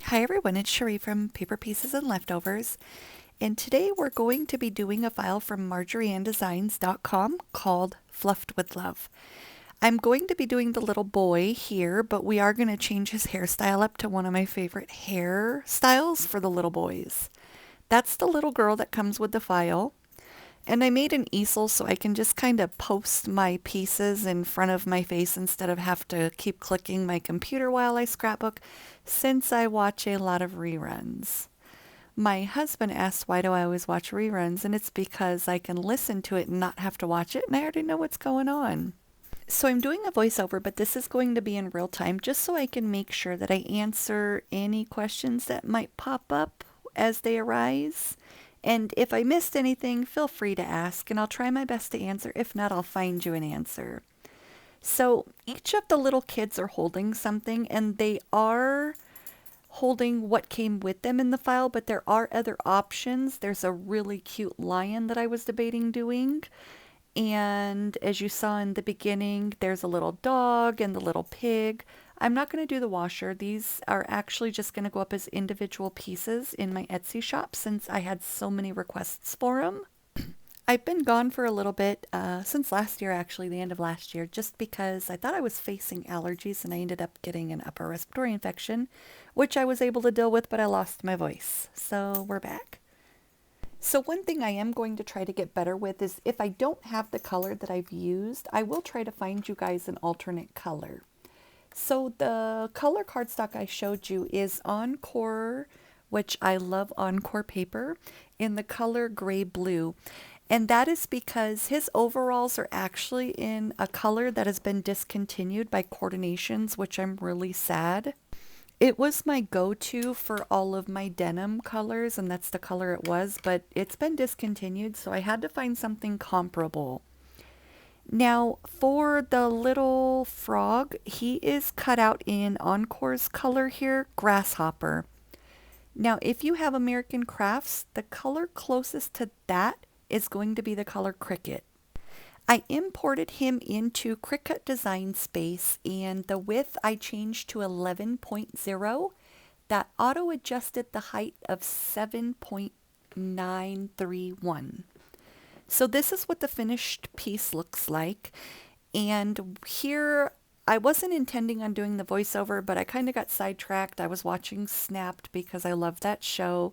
Hi everyone, it's Cherie from Paper Pieces and Leftovers, and today we're going to be doing a file from MarjorieAnnDesigns.com called Fluffed with Love. I'm going to be doing the little boy here, but we are going to change his hairstyle up to one of my favorite hairstyles for the little boys. That's the little girl that comes with the file. And I made an easel so I can just kind of post my pieces in front of my face instead of have to keep clicking my computer while I scrapbook, since I watch a lot of reruns. My husband asks why do I always watch reruns, and it's because I can listen to it and not have to watch it, and I already know what's going on. So I'm doing a voiceover, but this is going to be in real time just so I can make sure that I answer any questions that might pop up as they arise. And if I missed anything, feel free to ask, and I'll try my best to answer. If not, I'll find you an answer. So each of the little kids are holding something, and they are holding what came with them in the file, but there are other options. There's a really cute lion that I was debating doing. And as you saw in the beginning, there's a little dog and the little pig. I'm not going to do the washer. These are actually just going to go up as individual pieces in my Etsy shop since I had so many requests for them. I've been gone for a little bit, since last year actually, the end of last year, just because I thought I was facing allergies and I ended up getting an upper respiratory infection, which I was able to deal with, but I lost my voice. So we're back. So one thing I am going to try to get better with is if I don't have the color that I've used, I will try to find you guys an alternate color. So the color cardstock I showed you is Encore, which I love Encore paper, in the color gray blue. And that is because his overalls are actually in a color that has been discontinued by Coordinations, which I'm really sad. It was my go-to for all of my denim colors, and that's the color it was, but it's been discontinued, so I had to find something comparable. Now, for the little frog, he is cut out in Encore's color here, Grasshopper. Now, if you have American Crafts, the color closest to that is going to be the color Cricket. I imported him into Cricut Design Space, and the width I changed to 11.0. That auto-adjusted the height of 7.931. So this is what the finished piece looks like. And here, I wasn't intending on doing the voiceover, but I kind of got sidetracked. I was watching Snapped because I love that show.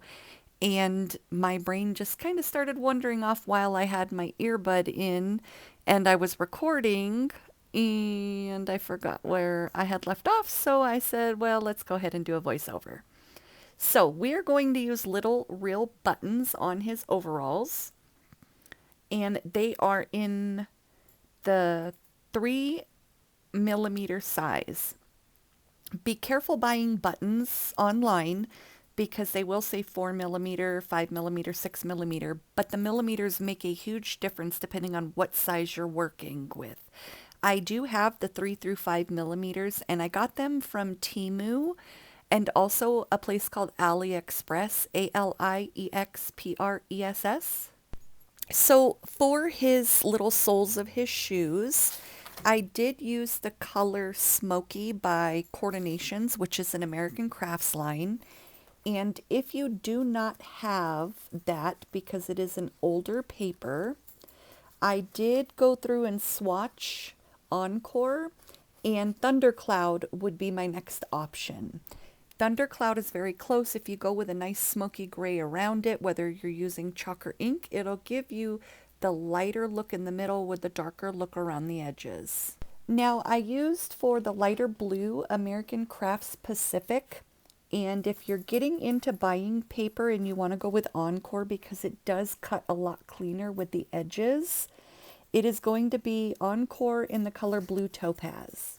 And my brain just kind of started wandering off while I had my earbud in and I was recording, and I forgot where I had left off. So I said, well, let's go ahead and do a voiceover. So we're going to use little real buttons on his overalls, and they are in the 3mm size. Be careful buying buttons online because they will say 4mm, 5mm, 6mm, but the millimeters make a huge difference depending on what size you're working with. I do have the 3 through 5mm, and I got them from Temu and also a place called AliExpress, AliExpress. So for his little soles of his shoes, I did use the color Smoky by Coordinations, which is an American Crafts line. And if you do not have that, because it is an older paper, I did go through and swatch Encore, and Thundercloud would be my next option. Thundercloud is very close. If you go with a nice smoky gray around it, whether you're using chalk or ink, it'll give you the lighter look in the middle with the darker look around the edges. Now, I used for the lighter blue American Crafts Pacific. And if you're getting into buying paper and you want to go with Encore because it does cut a lot cleaner with the edges, it is going to be Encore in the color Blue Topaz.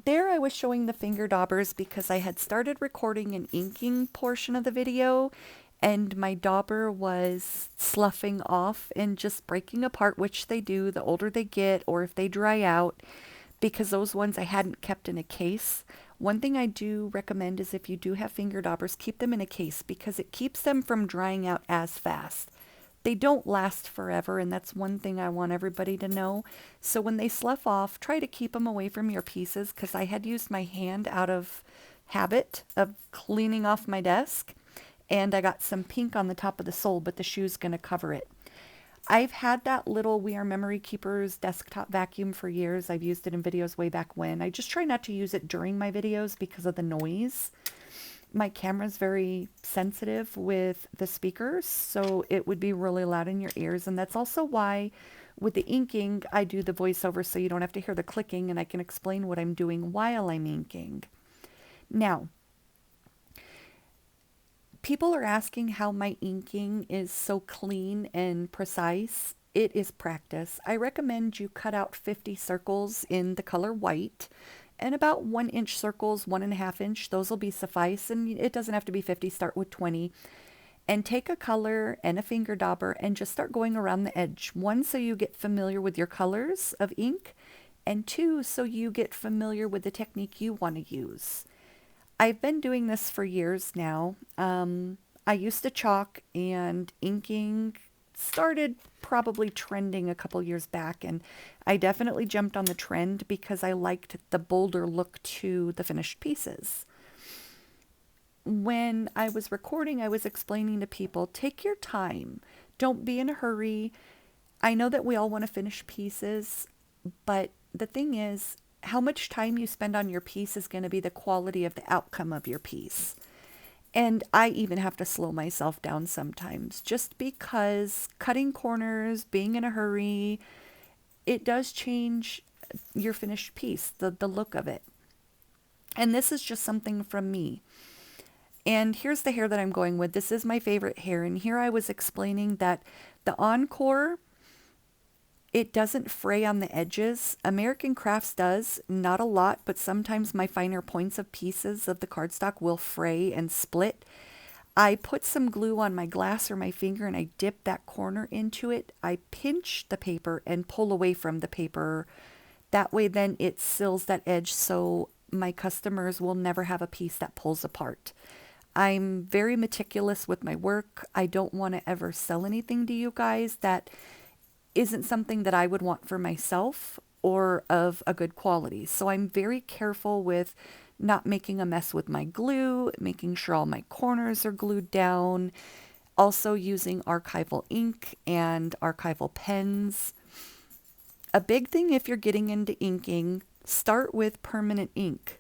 There I was showing the finger daubers because I had started recording an inking portion of the video and my dauber was sloughing off and just breaking apart, which they do the older they get or if they dry out, because those ones I hadn't kept in a case. One thing I do recommend is if you do have finger daubers, keep them in a case because it keeps them from drying out as fast. They don't last forever, and that's one thing I want everybody to know. So when they slough off, try to keep them away from your pieces because I had used my hand out of habit of cleaning off my desk, and I got some pink on the top of the sole, but the shoe's going to cover it. I've had that little We Are Memory Keepers desktop vacuum for years. I've used it in videos way back when. I just try not to use it during my videos because of the noise. My camera's very sensitive with the speakers, so it would be really loud in your ears. And that's also why with the inking, I do the voiceover so you don't have to hear the clicking and I can explain what I'm doing while I'm inking. Now, people are asking how my inking is so clean and precise. It is practice. I recommend you cut out 50 circles in the color white and about 1-inch circles, 1.5 inch. Those will be suffice, and it doesn't have to be 50. Start with 20. And take a color and a finger dauber and just start going around the edge. 1, so you get familiar with your colors of ink, and 2, so you get familiar with the technique you want to use. I've been doing this for years now. I used to chalk, and inking started probably trending a couple years back, and I definitely jumped on the trend because I liked the bolder look to the finished pieces. When I was recording, I was explaining to people, take your time. Don't be in a hurry. I know that we all want to finish pieces, but the thing is, how much time you spend on your piece is going to be the quality of the outcome of your piece. And I even have to slow myself down sometimes just because cutting corners, being in a hurry, it does change your finished piece, the look of it. And this is just something from me. And here's the hair that I'm going with. This is my favorite hair. And here I was explaining that the Encore, it doesn't fray on the edges. American Crafts does, not a lot, but sometimes my finer points of pieces of the cardstock will fray and split. I put some glue on my glass or my finger and I dip that corner into it. I pinch the paper and pull away from the paper. That way then it seals that edge so my customers will never have a piece that pulls apart. I'm very meticulous with my work. I don't want to ever sell anything to you guys that isn't something that I would want for myself or of a good quality. So I'm very careful with not making a mess with my glue, making sure all my corners are glued down, also using archival ink and archival pens. A big thing if you're getting into inking, start with permanent ink.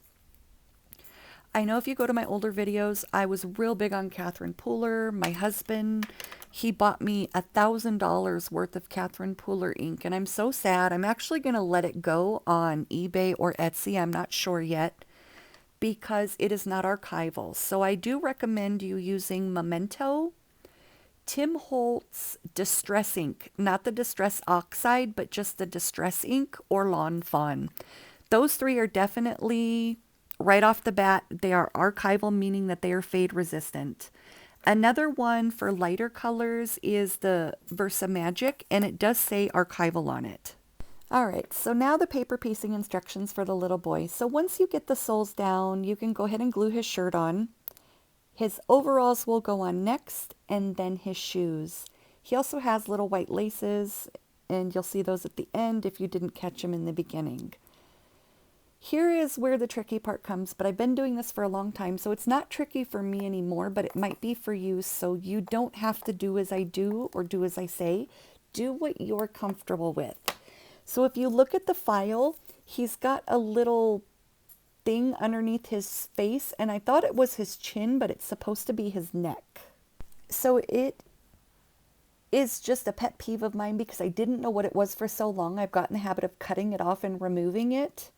I know if you go to my older videos, I was real big on Catherine Pooler. My husband, he bought me $1,000 worth of Catherine Pooler ink, and I'm so sad. I'm actually going to let it go on eBay or Etsy. I'm not sure yet because it is not archival. So I do recommend you using Memento, Tim Holtz Distress ink, not the Distress Oxide, but just the Distress ink, or Lawn Fawn. Those 3 are definitely, right off the bat, they are archival, meaning that they are fade resistant. Another one for lighter colors is the Versa Magic, and it does say archival on it. Alright, so now the paper piecing instructions for the little boy. So once you get the soles down, you can go ahead and glue his shirt on. His overalls will go on next, and then his shoes. He also has little white laces, and you'll see those at the end if you didn't catch them in the beginning. Here is where the tricky part comes, but I've been doing this for a long time, so it's not tricky for me anymore, but it might be for you, so you don't have to do as I do or do as I say. Do what you're comfortable with. So if you look at the file, he's got a little thing underneath his face, and I thought it was his chin, but it's supposed to be his neck. So it is just a pet peeve of mine because I didn't know what it was for so long. I've gotten the habit of cutting it off and removing it.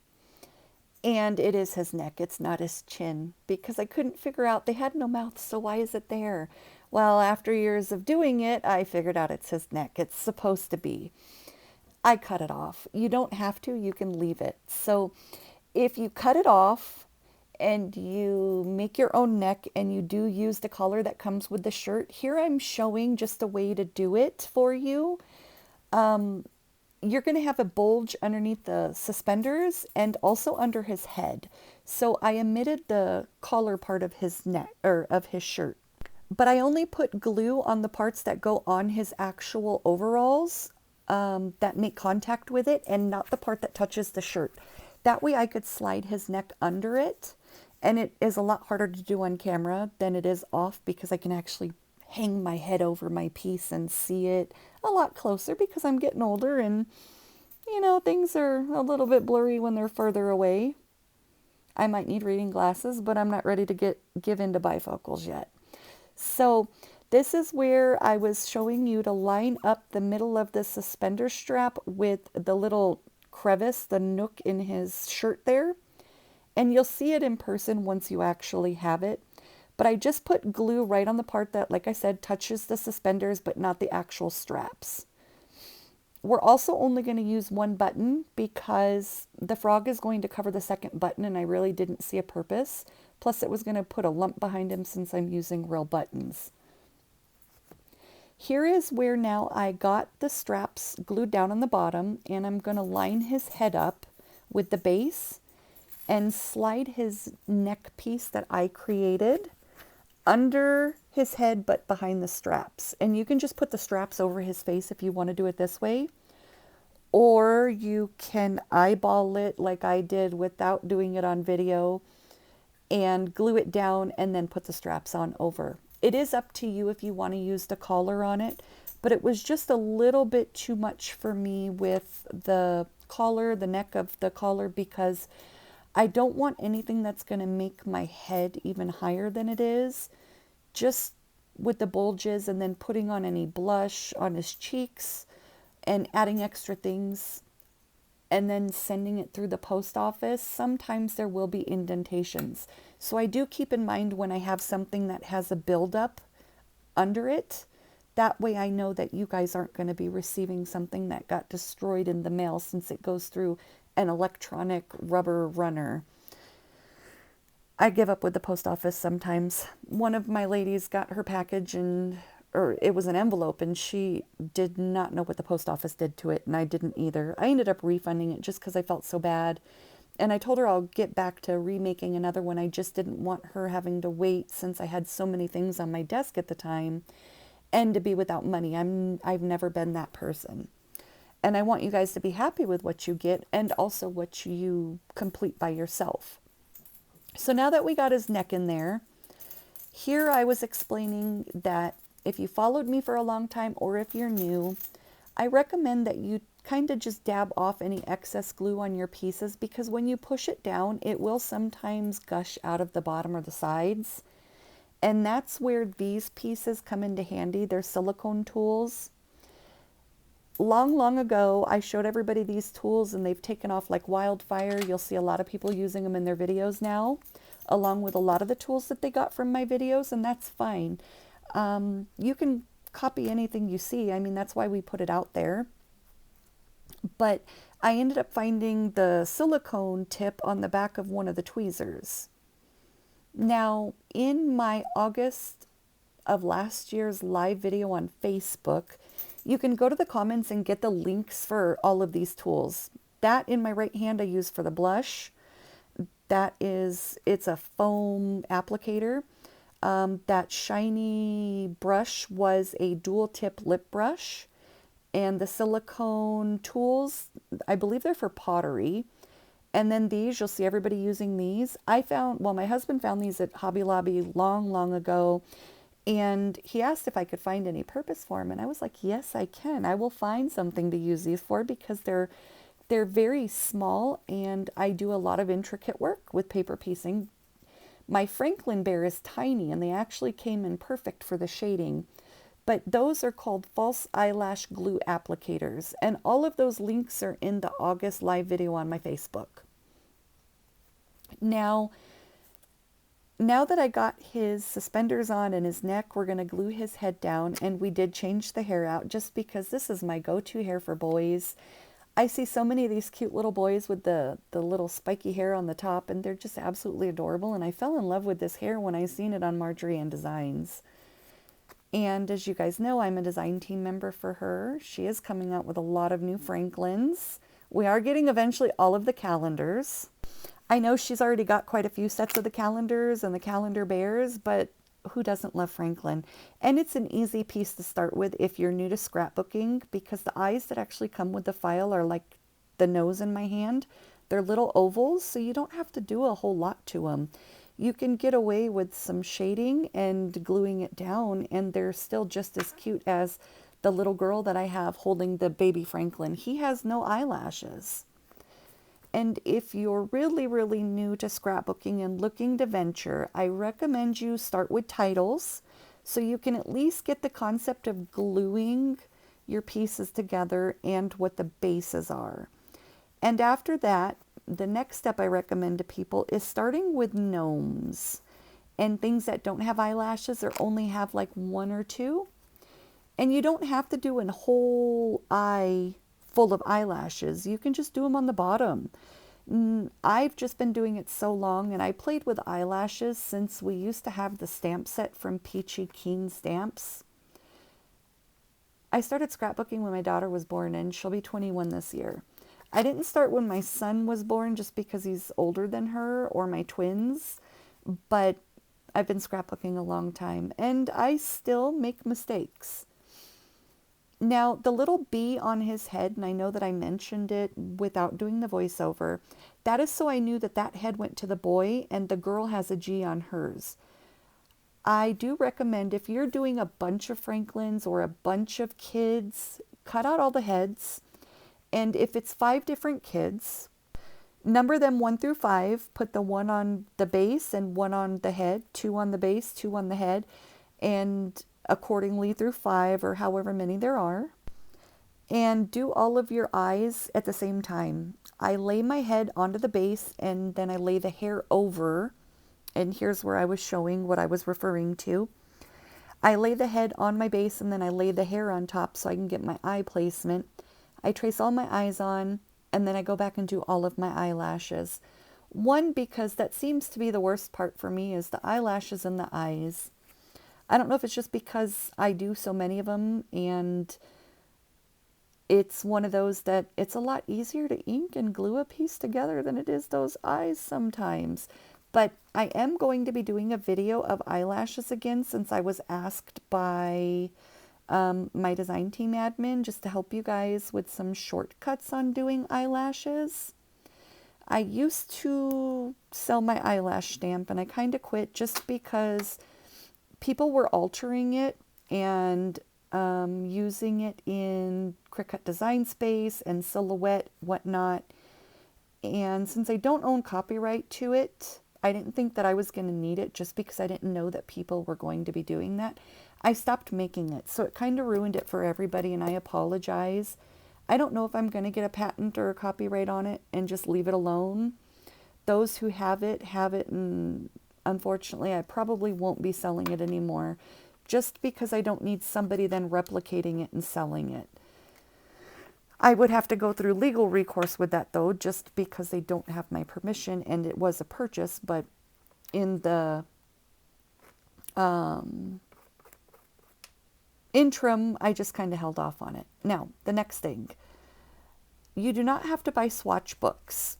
And it is his neck, it's not his chin, because I couldn't figure out, they had no mouth, so why is it there? Well, after years of doing it, I figured out it's his neck. It's supposed to be. I cut it off. You don't have to, you can leave it. So if you cut it off and you make your own neck and you do use the collar that comes with the shirt, here I'm showing just a way to do it for you. You're going to have a bulge underneath the suspenders and also under his head. So I omitted the collar part of his neck or of his shirt. But I only put glue on the parts that go on his actual overalls that make contact with it, and not the part that touches the shirt. That way I could slide his neck under it And it is a lot harder to do on camera than it is off, because I can actually hang my head over my piece and see it a lot closer, because I'm getting older and, you know, things are a little bit blurry when they're further away. I might need reading glasses, but I'm not ready to give into bifocals yet. So this is where I was showing you to line up the middle of the suspender strap with the little crevice, the nook in his shirt there. And you'll see it in person once you actually have it. But I just put glue right on the part that, like I said, touches the suspenders, but not the actual straps. We're also only going to use one button because the frog is going to cover the second button, and I really didn't see a purpose. Plus, it was going to put a lump behind him since I'm using real buttons. Here is where now I got the straps glued down on the bottom, and I'm going to line his head up with the base and slide his neck piece that I created under his head but behind the straps. And you can just put the straps over his face if you want to do it this way. Or you can eyeball it like I did without doing it on video and glue it down and then put the straps on over. It is up to you if you want to use the collar on it, but it was just a little bit too much for me with the collar, the neck of the collar, because I don't want anything that's going to make my head even higher than it is. Just with the bulges, and then putting on any blush on his cheeks and adding extra things and then sending it through the post office, sometimes there will be indentations. So I do keep in mind when I have something that has a buildup under it. That way I know that you guys aren't going to be receiving something that got destroyed in the mail, since it goes through an electronic rubber runner. I give up with the post office sometimes. One of my ladies got her package, or it was an envelope, and she did not know what the post office did to it, and I didn't either. I ended up refunding it just because I felt so bad. And I told her I'll get back to remaking another one. I just didn't want her having to wait, since I had so many things on my desk at the time, and to be without money. I've never been that person. And I want you guys to be happy with what you get, and also what you complete by yourself. So now that we got his neck in there, here I was explaining that if you followed me for a long time, or if you're new, I recommend that you kind of just dab off any excess glue on your pieces, because when you push it down, it will sometimes gush out of the bottom or the sides. And that's where these pieces come into handy. They're silicone tools. Long ago, I showed everybody these tools, and they've taken off like wildfire. You'll see a lot of people using them in their videos now, along with a lot of the tools that they got from my videos, and that's fine. You can copy anything you see. I mean, that's why we put it out there. But I ended up finding the silicone tip on the back of one of the tweezers. Now, in my August of last year's live video on Facebook, you can go to the comments and get the links for all of these tools. That in my right hand I use for the blush. It's a foam applicator. That shiny brush was a dual tip lip brush. And the silicone tools, I believe they're for pottery. And then these, you'll see everybody using these. My husband found these at Hobby Lobby long ago. And he asked if I could find any purpose for them. And I was like, yes, I can. I will find something to use these for, because they're very small, and I do a lot of intricate work with paper piecing. My Franklin bear is tiny, and they actually came in perfect for the shading. But those are called false eyelash glue applicators. And all of those links are in the August live video on my Facebook. Now that I got his suspenders on and his neck, we're going to glue his head down. And we did change the hair out, just because this is my go-to hair for boys. I see so many of these cute little boys with the little spiky hair on the top, and they're just absolutely adorable. And I fell in love with this hair when I seen it on Marjorie Ann Designs. And as you guys know, I'm a design team member for her. She is coming out with a lot of new Franklins. We are getting eventually all of the calendars. I know she's already got quite a few sets of the calendars and the calendar bears, but who doesn't love Franklin? And it's an easy piece to start with if you're new to scrapbooking, because the eyes that actually come with the file are like the nose in my hand. They're little ovals, so you don't have to do a whole lot to them. you can get away with some shading and gluing it down, and they're still just as cute as the little girl that I have holding the baby Franklin. He has no eyelashes. And if you're really, really new to scrapbooking and looking to venture, I recommend you start with titles so you can at least get the concept of gluing your pieces together and what the bases are. And after that, the next step I recommend to people is starting with gnomes and things that don't have eyelashes or only have like one or two. And you don't have to do a whole eye full of eyelashes. You can just do them on the bottom. I've just been doing it so long, and I played with eyelashes since we used to have the stamp set from Peachy Keen Stamps. I started scrapbooking when my daughter was born, and she'll be 21 this year. I didn't start when my son was born just because he's older than her or my twins, but I've been scrapbooking a long time, and I still make mistakes. Now, the little bee on his head, and I know that I mentioned it without doing the voiceover, that is so I knew that that head went to the boy and the girl has a G on hers. I do recommend if you're doing a bunch of Franklins or a bunch of kids, cut out all the heads. And if it's 5 different kids, number them 1 through 5, put the 1 on the base and 1 on the head, 2 on the base, 2 on the head, and accordingly through 5 or however many there are. And do all of your eyes at the same time. I lay my head onto the base and then I lay the hair over. And here's where I was showing what I was referring to. I lay the head on my base and then I lay the hair on top so I can get my eye placement. I trace all my eyes on and then I go back and do all of my eyelashes. One, because that seems to be the worst part for me, is the eyelashes and the eyes. I don't know if it's just because I do so many of them, and it's one of those that it's a lot easier to ink and glue a piece together than it is those eyes sometimes. But I am going to be doing a video of eyelashes again since I was asked by my design team admin just to help you guys with some shortcuts on doing eyelashes. I used to sell my eyelash stamp and I kind of quit just because people were altering it and using it in Cricut Design Space and Silhouette, whatnot. And since I don't own copyright to it, I didn't think that I was going to need it just because I didn't know that people were going to be doing that. I stopped making it, so it kind of ruined it for everybody, and I apologize. I don't know if I'm going to get a patent or a copyright on it and just leave it alone. Those who have it, and unfortunately, I probably won't be selling it anymore just because I don't need somebody then replicating it and selling it. I would have to go through legal recourse with that, though, just because they don't have my permission, and it was a purchase, but in the interim, I just kind of held off on it. Now, the next thing. You do not have to buy swatch books.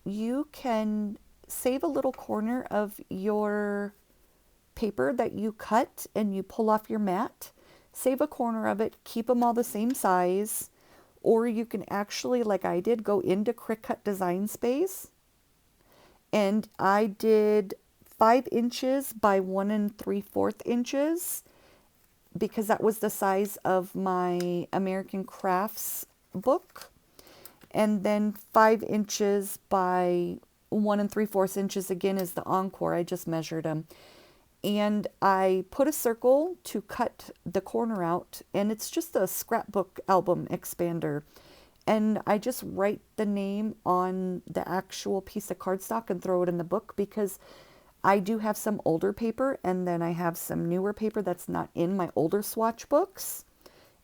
You can save a little corner of your paper that you cut and you pull off your mat. Save a corner of it, keep them all the same size, or you can actually, like I did, go into Cricut Design Space, and I did 5 inches by 1 3/4 inches because that was the size of my American Crafts book, and then 5 inches by 1 3/4 inches again is the Encore. I just measured them. And I put a circle to cut the corner out, and it's just a scrapbook album expander. And I just write the name on the actual piece of cardstock and throw it in the book because I do have some older paper, and then I have some newer paper that's not in my older swatch books.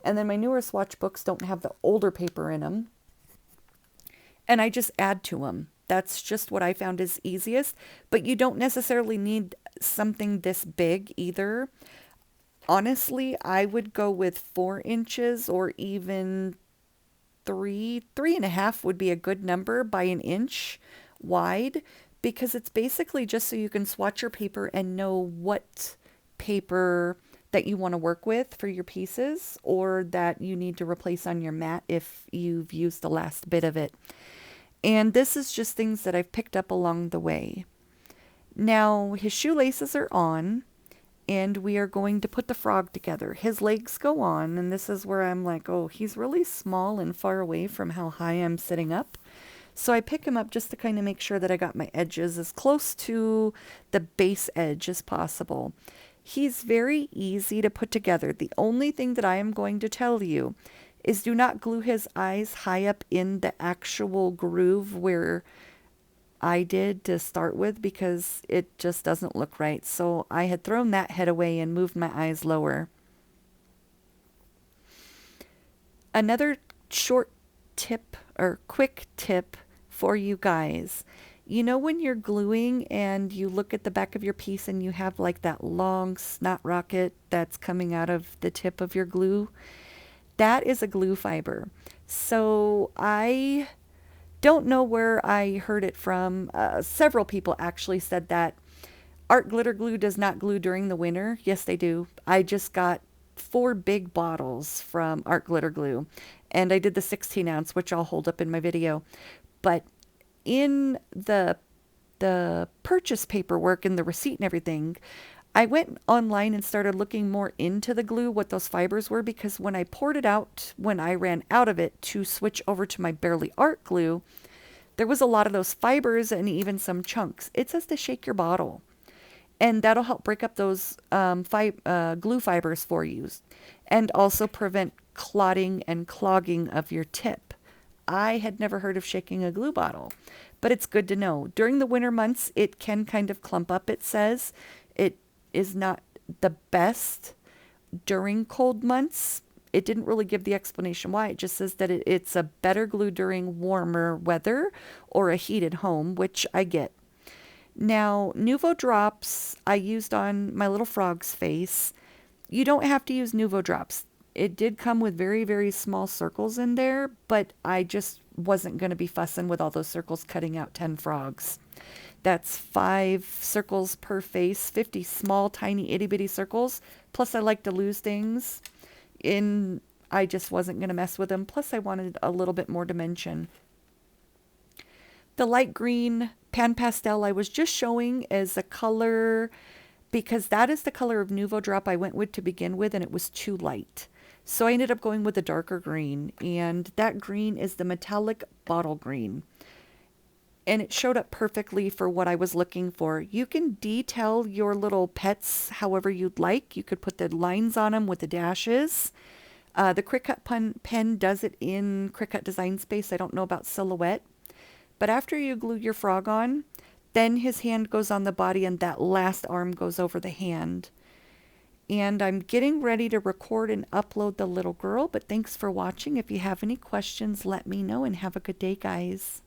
And then my newer swatch books don't have the older paper in them. And I just add to them. That's just what I found is easiest. But you don't necessarily need something this big either. Honestly, I would go with 4 inches or even 3.5 would be a good number by an inch wide, because it's basically just so you can swatch your paper and know what paper that you want to work with for your pieces or that you need to replace on your mat if you've used the last bit of it. And this is just things that I've picked up along the way. Now his shoelaces are on, and we are going to put the frog together. His legs go on, and this is where I'm like, oh, he's really small and far away from how high I'm sitting up. So I pick him up just to kind of make sure that I got my edges as close to the base edge as possible. He's very easy to put together. The only thing that I am going to tell you is do not glue his eyes high up in the actual groove where I did to start with, because it just doesn't look right. So I had thrown that head away and moved my eyes lower. Another short tip or quick tip for you guys. You know when you're gluing and you look at the back of your piece and you have like that long snot rocket that's coming out of the tip of your glue? That is a glue fiber. So I don't know where I heard it from. Several people actually said that art glitter glue does not glue during the winter. Yes, they do. I just got 4 big bottles from art glitter glue, and I did the 16 ounce, which I'll hold up in my video. But in the purchase paperwork and the receipt and everything, I went online and started looking more into the glue, what those fibers were, because when I poured it out, when I ran out of it to switch over to my Barely Art glue, there was a lot of those fibers and even some chunks. It says to shake your bottle, and that'll help break up those glue fibers for you, and also prevent clotting and clogging of your tip. I had never heard of shaking a glue bottle, but it's good to know. During the winter months, it can kind of clump up, it says. It is not the best during cold months. It didn't really give the explanation why. It just says that it's a better glue during warmer weather or a heated home, which I get. Now, Nuvo drops I used on my little frog's face. You don't have to use Nuvo drops. It did come with very, very small circles in there, but I just wasn't going to be fussing with all those circles cutting out 10 frogs. That's 5 circles per face, 50 small, tiny, itty bitty circles. Plus, I like to lose things. I just wasn't going to mess with them. Plus, I wanted a little bit more dimension. The light green pan pastel I was just showing as a color because that is the color of Nuvo Drop I went with to begin with, and it was too light. So I ended up going with a darker green, and that green is the metallic bottle green. And it showed up perfectly for what I was looking for. You can detail your little pets however you'd like. You could put the lines on them with the dashes. The Cricut pen does it in Cricut Design Space. I don't know about Silhouette. But after you glue your frog on, then his hand goes on the body and that last arm goes over the hand. And I'm getting ready to record and upload the little girl, but thanks for watching. If you have any questions, let me know, and have a good day, guys.